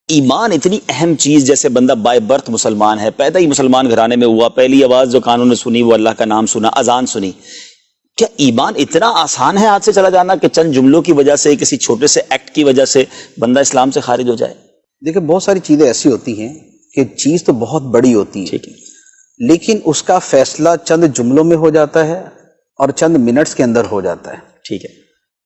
ایمان اتنی اہم چیز، جیسے بندہ بائی برتھ مسلمان ہے، پیدا ہی مسلمان گھرانے میں ہوا، پہلی آواز جو کانوں نے سنی وہ اللہ کا نام سنا، اذان سنی، کیا ایمان اتنا آسان ہے ہاتھ سے چلا جانا کہ چند جملوں کی وجہ سے، کسی چھوٹے سے ایکٹ کی وجہ سے بندہ اسلام سے خارج ہو جائے؟ دیکھیں بہت ساری چیزیں ایسی ہوتی ہیں کہ چیز تو بہت بڑی ہوتی ہے، ٹھیک ہے، لیکن اس کا فیصلہ چند جملوں میں ہو جاتا ہے اور چند منٹس کے اندر ہو جاتا ہے۔ ٹھیک ہے،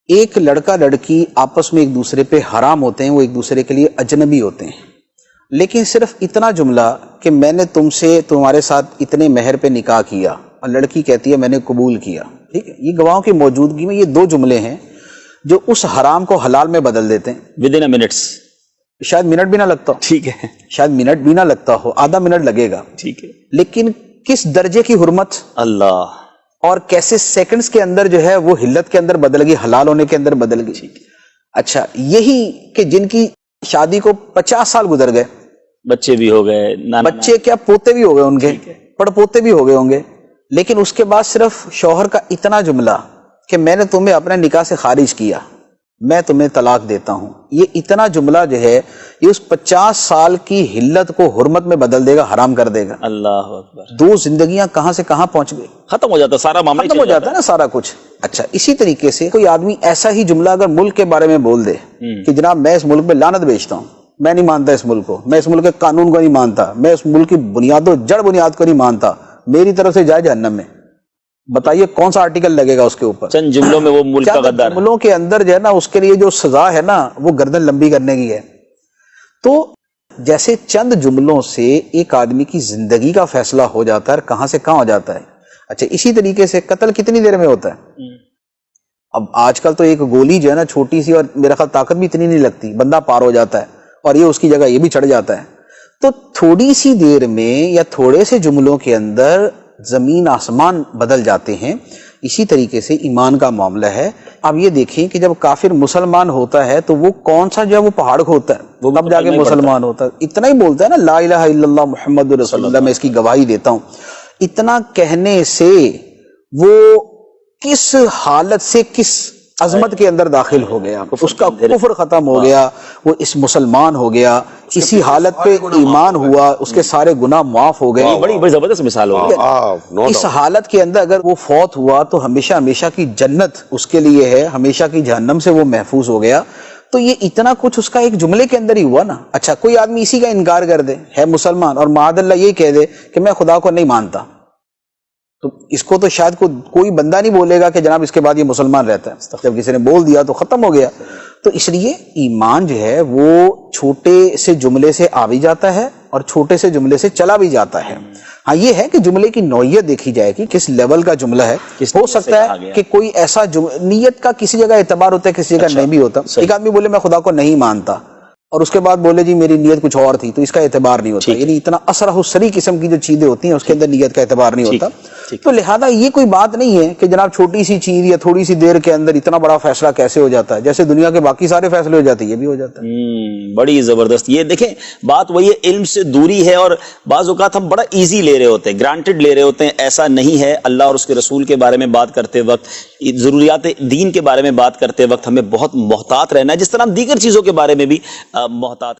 ایک لڑکا لڑکی آپس میں ایک دوسرے پہ حرام ہوتے ہیں، وہ ایک دوسرے کے لیے اجنبی ہوتے ہیں، لیکن صرف اتنا جملہ کہ میں نے تم سے تمہارے ساتھ اتنے مہر پہ نکاح کیا، اور لڑکی کہتی ہے میں نے قبول کیا، ٹھیک ہے، یہ گواہوں کی موجودگی میں یہ دو جملے ہیں جو اس حرام کو حلال میں بدل دیتے ہیں ود ان منٹس، شاید منٹ بھی نہ لگتا ہو، ٹھیک ہے، شاید منٹ بھی نہ لگتا ہو، آدھا منٹ لگے گا، ٹھیک ہے، لیکن کس درجے کی حرمت اللہ، اور کیسے سیکنڈز کے اندر جو ہے وہ حلت کے اندر بدل گئی، حلال ہونے کے اندر بدل گئی۔ اچھا، یہی کہ جن کی شادی کو 50 سال گزر گئے، بچے بھی ہو گئے، بچے کیا پوتے بھی ہو گئے ان کے، پڑ پوتے بھی ہو گئے ہوں گے، لیکن اس کے بعد صرف شوہر کا اتنا جملہ کہ میں نے تمہیں اپنے نکاح سے خارج کیا، میں تمہیں طلاق دیتا ہوں، یہ اتنا جملہ جو ہے یہ اس 50 سال کی حلت کو حرمت میں بدل دے گا، حرام کر دے گا۔ اللہ اکبر، دو زندگیاں کہاں سے کہاں پہنچ گئی، ختم ہو جاتا سارا معاملہ، ختم ہو جاتا ہے نا سارا کچھ۔ اچھا، اسی طریقے سے کوئی آدمی ایسا ہی جملہ اگر ملک کے بارے میں بول دے کہ جناب میں اس ملک میں لعنت بیچتا ہوں، میں نہیں مانتا اس ملک کو، میں اس ملک کے قانون کو نہیں مانتا، میں اس ملک کی بنیاد و جڑ بنیاد کو نہیں مانتا، میری طرف سے جائے جہنم میں، بتائیے کون سا آرٹیکل لگے گا اس کے اوپر؟ چند جملوں میں وہ ملک کا غدار ہے۔ جملوں کے اندر جو ہے نا اس کے لیے جو سزا ہے نا وہ گردن لمبی کرنے کی ہے۔ تو جیسے چند جملوں سے ایک آدمی کی زندگی کا فیصلہ ہو جاتا ہے اور کہاں سے کہاں ہو جاتا ہے۔ اچھا، اسی طریقے سے قتل کتنی دیر میں ہوتا ہے؟ اب آج کل تو ایک گولی جو ہے نا چھوٹی سی، اور میرا خیال طاقت بھی اتنی نہیں لگتی، بندہ پار ہو جاتا ہے اور یہ اس کی جگہ یہ بھی چڑھ جاتا ہے۔ تو تھوڑی سی دیر میں یا تھوڑے سے جملوں کے اندر زمین آسمان بدل جاتے ہیں۔ اسی طریقے سے ایمان کا معاملہ ہے۔ اب یہ دیکھیں کہ جب کافر مسلمان ہوتا ہے تو وہ کون سا جو ہے وہ پہاڑ کھودتا ہے، وہ تب جا کے مسلمان ہوتا ہے۔ اتنا ہی بولتا ہے نا، لا الہ الا اللہ محمد رسول اللہ، میں اس کی گواہی دیتا ہوں، اتنا کہنے سے وہ کس حالت سے کس عظمت کے اندر داخل ہو گیا، اس کا کفر ختم ہو گیا، وہ اس مسلمان ہو گیا، اسی حالت پہ ایمان ہوا، اس کے سارے گناہ معاف ہو گئے۔ بڑی زبردست مثال ہوگی۔ اس حالت کے اندر اگر وہ فوت ہوا تو ہمیشہ ہمیشہ کی جنت اس کے لیے ہے، ہمیشہ کی جہنم سے وہ محفوظ ہو گیا۔ تو یہ اتنا کچھ اس کا ایک جملے کے اندر ہی ہوا نا۔ اچھا، کوئی آدمی اسی کا انکار کر دے، ہے مسلمان، اور معاذ اللہ یہ کہہ دے کہ میں خدا کو نہیں مانتا، تو اس کو تو شاید کوئی بندہ نہیں بولے گا کہ جناب اس کے بعد یہ مسلمان رہتا ہے، جب کسی نے بول دیا تو ختم ہو گیا۔ تو اس لیے ایمان جو ہے وہ چھوٹے سے جملے سے آ بھی جاتا ہے اور چھوٹے سے جملے سے چلا بھی جاتا ہے۔ ہاں یہ ہے کہ جملے کی نوعیت دیکھی جائے کہ کس لیول کا جملہ ہے۔ ہو سکتا ہے کہ کوئی ایسا نیت کا کسی جگہ اعتبار ہوتا ہے، کسی جگہ نہیں بھی ہوتا۔ ایک آدمی بولے میں خدا کو نہیں مانتا اور اس کے بعد بولے جی میری نیت کچھ اور تھی، تو اس کا اعتبار نہیں ہوتا۔ یعنی اتنا اسرح السری قسم کی جو چیزیں ہوتی ہیں اس کے اندر نیت کا اعتبار نہیں ہوتا۔ تو لہذا یہ کوئی بات نہیں ہے کہ جناب چھوٹی سی چیز یا تھوڑی سی دیر کے اندر اتنا بڑا فیصلہ کیسے ہو جاتا ہے، جیسے دنیا کے باقی سارے فیصلے ہو جاتے ہیں یہ بھی ہو جاتا ہے۔ بڑی زبردست۔ یہ دیکھیں بات وہی ہے، علم سے دوری ہے، اور بعض اوقات ہم بڑا ایزی لے رہے ہوتے ہیں، گرانٹڈ لے رہے ہوتے ہیں۔ ایسا نہیں ہے۔ اللہ اور اس کے رسول کے بارے میں بات کرتے وقت، ضروریات دین کے بارے میں بات کرتے وقت ہمیں بہت محتاط رہنا ہے، جس طرح ہم دیگر چیزوں کے بارے میں بھی محتاط